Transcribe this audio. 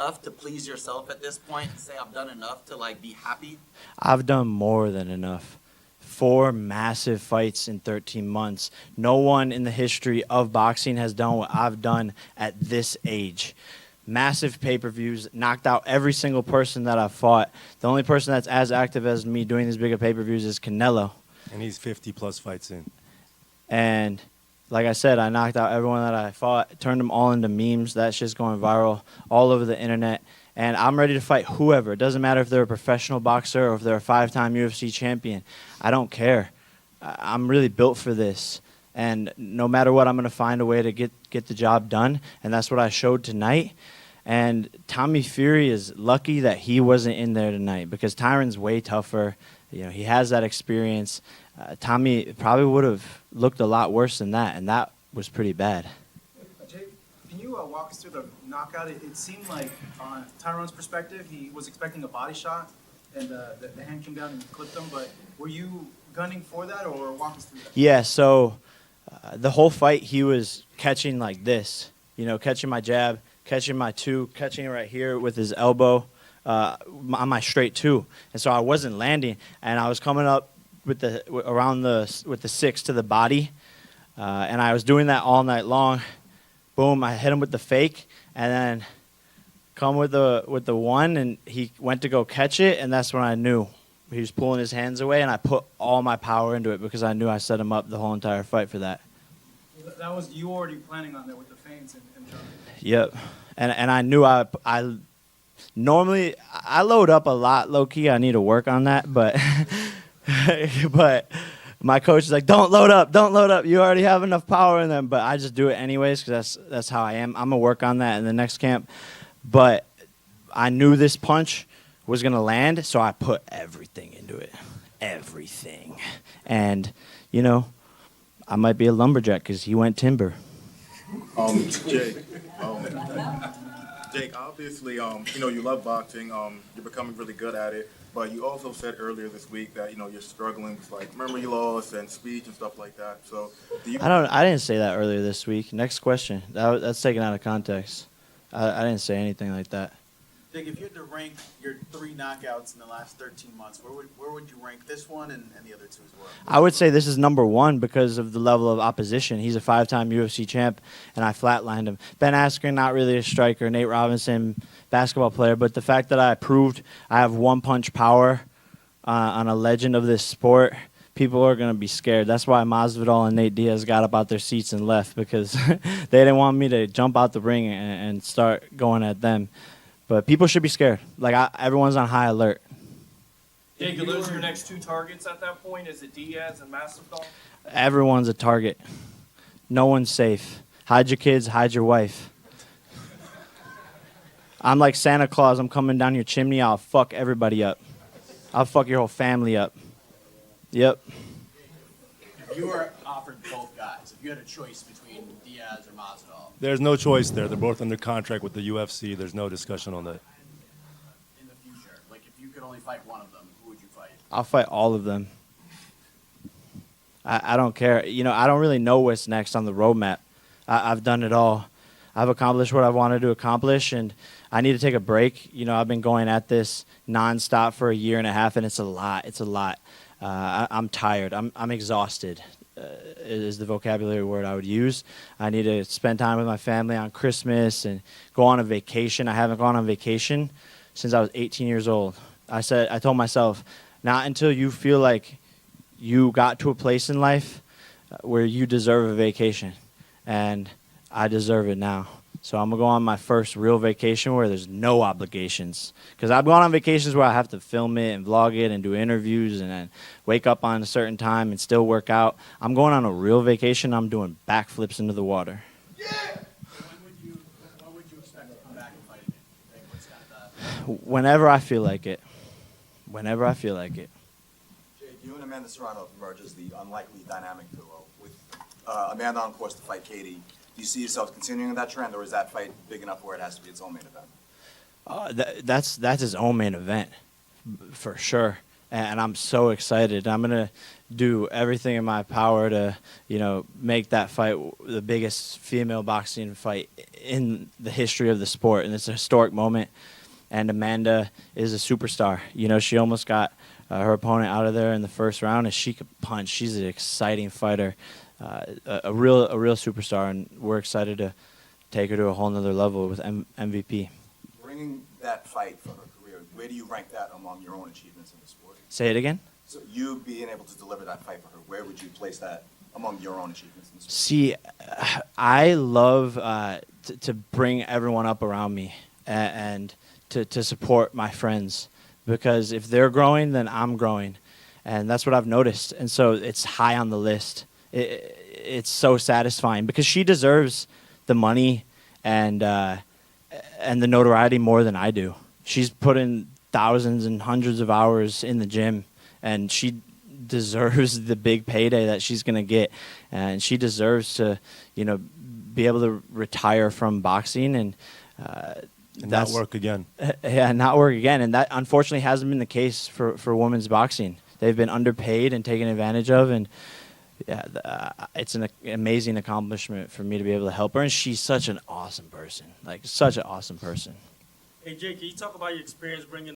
enough to please yourself at this point? Say I've done enough to like be happy? I've done more than enough. 4 massive fights in 13 months. No one in the history of boxing has done what I've done at this age. Massive pay-per-views, knocked out every single person that I've fought. The only person that's as active as me doing these bigger pay-per-views is Canelo. And he's 50-plus fights in. And like I said, I knocked out everyone that I fought, turned them all into memes. That shit's going viral all over the internet. And I'm ready to fight whoever. It doesn't matter if they're a professional boxer or if they're a 5-time UFC champion. I don't care. I'm really built for this. And no matter what, I'm going to find a way to get the job done. And that's what I showed tonight. And Tommy Fury is lucky that he wasn't in there tonight because Tyron's way tougher. You know, he has that experience. Tommy probably would have looked a lot worse than that, and that was pretty bad. Jake, can you walk us through the knockout? It seemed like, on Tyron's perspective, he was expecting a body shot, and the hand came down and clipped him. But were you gunning for that, or walk us through that? Yeah, so the whole fight he was catching like this, you know, catching my jab, catching my two, catching it right here with his elbow on my straight two. And so I wasn't landing, and I was coming up with the 6 to the body, and I was doing that all night long. Boom, I hit him with the fake, and then come with the 1, and he went to go catch it, and that's when I knew he was pulling his hands away, and I put all my power into it because I knew I set him up the whole entire fight for that. That was you already planning on that with the feints and jumping. Yep, and I knew I normally I load up a lot low key. I need to work on that, but. But my coach is like, don't load up. You already have enough power in them. But I just do it anyways because that's how I am. I'm going to work on that in the next camp. But I knew this punch was going to land, so I put everything into it. Everything. And, you know, I might be a lumberjack because he went timber. Jake, obviously, you know, you love boxing. You're becoming really good at it. But you also said earlier this week that, you know, you're struggling with, like, memory loss and speech and stuff like that. So, do you... I didn't say that earlier this week. Next question. That's taken out of context. I didn't say anything like that. Jake, if you had to rank your 3 knockouts in the last 13 months, where would you rank this one and the other 2 as well? I would say this is number 1 because of the level of opposition. He's a 5-time UFC champ, and I flatlined him. Ben Askren, not really a striker. Nate Robinson, basketball player. But the fact that I proved I have one-punch power on a legend of this sport, people are going to be scared. That's why Masvidal and Nate Diaz got up out their seats and left because they didn't want me to jump out the ring and start going at them. But people should be scared. Like, everyone's on high alert. Jake, you lose your next 2 targets at that point? Is it Diaz and Masvidal? Everyone's a target. No one's safe. Hide your kids, hide your wife. I'm like Santa Claus. I'm coming down your chimney. I'll fuck everybody up. I'll fuck your whole family up. Yep. If you were offered both guys, if you had a choice between Diaz or Masvidal, There's no choice there. They're both under contract with the UFC. There's no discussion on that. in the future, like if you could only fight one of them, who would you fight? I'll fight all of them. I don't care. You know, I don't really know what's next on the roadmap. I've done it all. I've accomplished what I wanted to accomplish, and I need to take a break. You know, I've been going at this nonstop for a year and a half, and it's a lot. It's a lot. I'm tired. I'm exhausted. Is the vocabulary word I would use. I need to spend time with my family on Christmas and go on a vacation. I haven't gone on vacation since I was 18 years old. I told myself, not until you feel like you got to a place in life where you deserve a vacation. And I deserve it now. So I'm going to go on my first real vacation where there's no obligations. Because I've gone on vacations where I have to film it and vlog it and do interviews and then wake up on a certain time and still work out. I'm going on a real vacation. I'm doing backflips into the water. Yeah! When would you expect to come back and fight again? Like, what's that, Whenever I feel like it. Whenever I feel like it. Jake, you and Amanda Serrano emerge as the unlikely dynamic duo, with Amanda on course to fight Katie. Do you see yourself continuing that trend, or is that fight big enough where it has to be its own main event? That's his own main event, for sure. and I'm so excited. I'm gonna do everything in my power to, make that fight the biggest female boxing fight in the history of the sport, and it's a historic moment. And Amanda is a superstar. She almost got her opponent out of there in the first round, and she could punch. She's an exciting fighter, a real superstar, and we're excited to take her to a whole nother level with MVP. Bringing that fight for her career, where do you rank that among your own achievements in the sport? Say it again. So you being able to deliver that fight for her, where would you place that among your own achievements in the sport? See, I love to bring everyone up around me and to support my friends, because if they're growing, then I'm growing, and that's what I've noticed. And so it's high on the list. It's so satisfying because she deserves the money and the notoriety more than I do. She's put in thousands and hundreds of hours in the gym, and she deserves the big payday that she's going to get, and she deserves to, be able to retire from boxing and not work again. Yeah, not work again, and that unfortunately hasn't been the case for women's boxing. They've been underpaid and taken advantage of, and it's an amazing accomplishment for me to be able to help her. And she's such an awesome person, such an awesome person. Hey, Jake, can you talk about your experience bringing